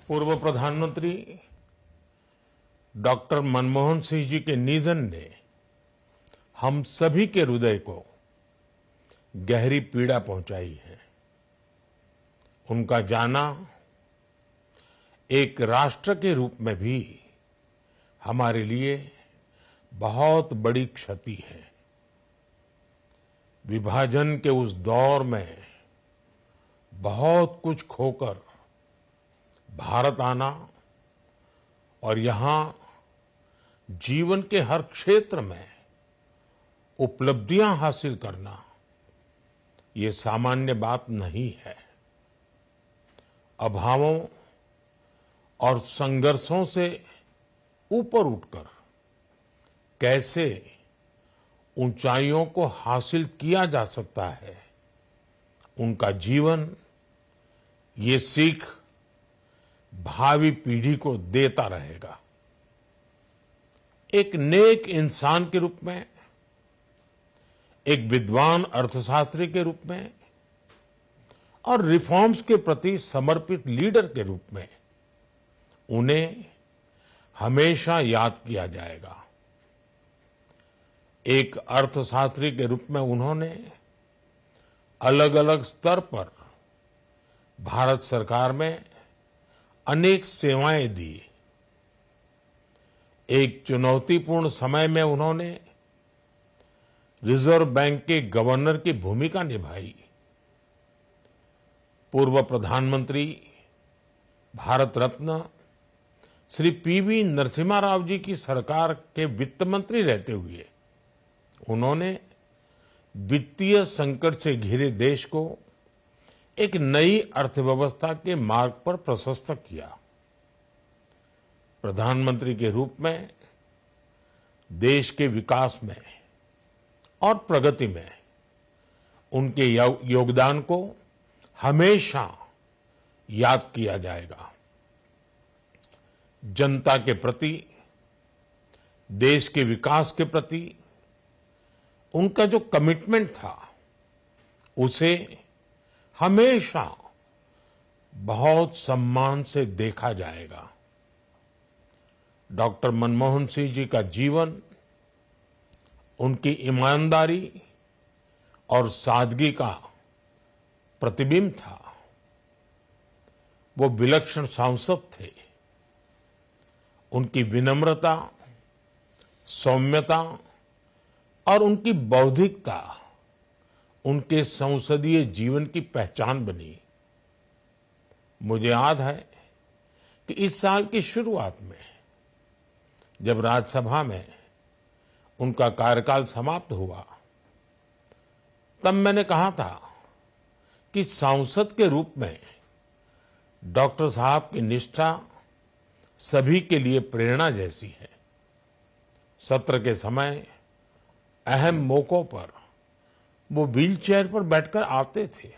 पूर्व प्रधानमंत्री डॉक्टर मनमोहन सिंह जी के निधन ने हम सभी के हृदय को गहरी पीड़ा पहुंचाई है। उनका जाना एक राष्ट्र के रूप में भी हमारे लिए बहुत बड़ी क्षति है। विभाजन के उस दौर में बहुत कुछ खोकर भारत आना और यहां जीवन के हर क्षेत्र में उपलब्धियां हासिल करना ये सामान्य बात नहीं है। अभावों और संघर्षों से ऊपर उठकर कैसे ऊंचाइयों को हासिल किया जा सकता है, उनका जीवन ये सीख भावी पीढ़ी को देता रहेगा। एक नेक इंसान के रूप में, एक विद्वान अर्थशास्त्री के रूप में और रिफॉर्म्स के प्रति समर्पित लीडर के रूप में उन्हें हमेशा याद किया जाएगा। एक अर्थशास्त्री के रूप में उन्होंने अलग अलग स्तर पर भारत सरकार में अनेक सेवाएं दी। एक चुनौतीपूर्ण समय में उन्होंने रिजर्व बैंक के गवर्नर की भूमिका निभाई। पूर्व प्रधानमंत्री भारत रत्न श्री पीवी नरसिम्हा राव जी की सरकार के वित्त मंत्री रहते हुए उन्होंने वित्तीय संकट से घिरे देश को एक नई अर्थव्यवस्था के मार्ग पर प्रशस्त किया। प्रधानमंत्री के रूप में देश के विकास में और प्रगति में उनके योगदान को हमेशा याद किया जाएगा। जनता के प्रति, देश के विकास के प्रति उनका जो कमिटमेंट था उसे हमेशा बहुत सम्मान से देखा जाएगा। डॉक्टर मनमोहन सिंह जी का जीवन उनकी ईमानदारी और सादगी का प्रतिबिंब था। वो विलक्षण सांसद थे। उनकी विनम्रता, सौम्यता और उनकी बौद्धिकता उनके संसदीय जीवन की पहचान बनी। मुझे याद है कि इस साल की शुरुआत में जब राज्यसभा में उनका कार्यकाल समाप्त हुआ, तब मैंने कहा था कि सांसद के रूप में डॉक्टर साहब की निष्ठा सभी के लिए प्रेरणा जैसी है। सत्र के समय अहम मौकों पर वो व्हीलचेयर पर बैठकर आते थे,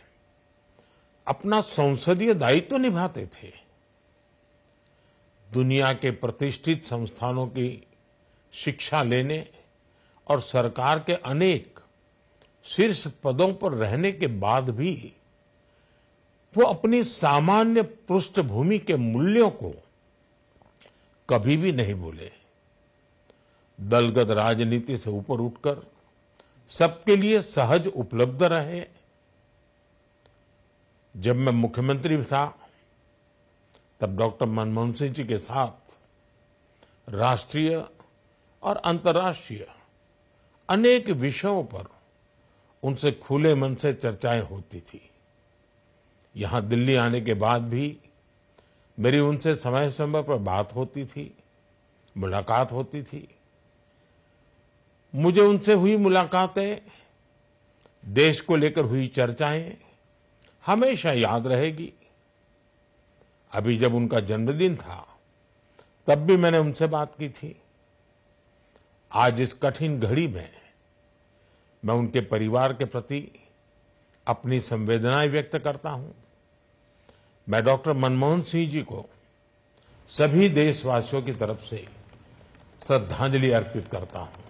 अपना संसदीय दायित्व निभाते थे। दुनिया के प्रतिष्ठित संस्थानों की शिक्षा लेने और सरकार के अनेक शीर्ष पदों पर रहने के बाद भी वो अपनी सामान्य पृष्ठभूमि के मूल्यों को कभी भी नहीं भूले। दलगत राजनीति से ऊपर उठकर सबके लिए सहज उपलब्ध रहे। जब मैं मुख्यमंत्री था तब डॉक्टर मनमोहन सिंह जी के साथ राष्ट्रीय और अंतर्राष्ट्रीय अनेक विषयों पर उनसे खुले मन से चर्चाएं होती थी। यहां दिल्ली आने के बाद भी मेरी उनसे समय समय पर बात होती थी, मुलाकात होती थी। मुझे उनसे हुई मुलाकातें, देश को लेकर हुई चर्चाएं हमेशा याद रहेगी। अभी जब उनका जन्मदिन था तब भी मैंने उनसे बात की थी। आज इस कठिन घड़ी में मैं उनके परिवार के प्रति अपनी संवेदनाएं व्यक्त करता हूं। मैं डॉक्टर मनमोहन सिंह जी को सभी देशवासियों की तरफ से श्रद्धांजलि अर्पित करता हूं।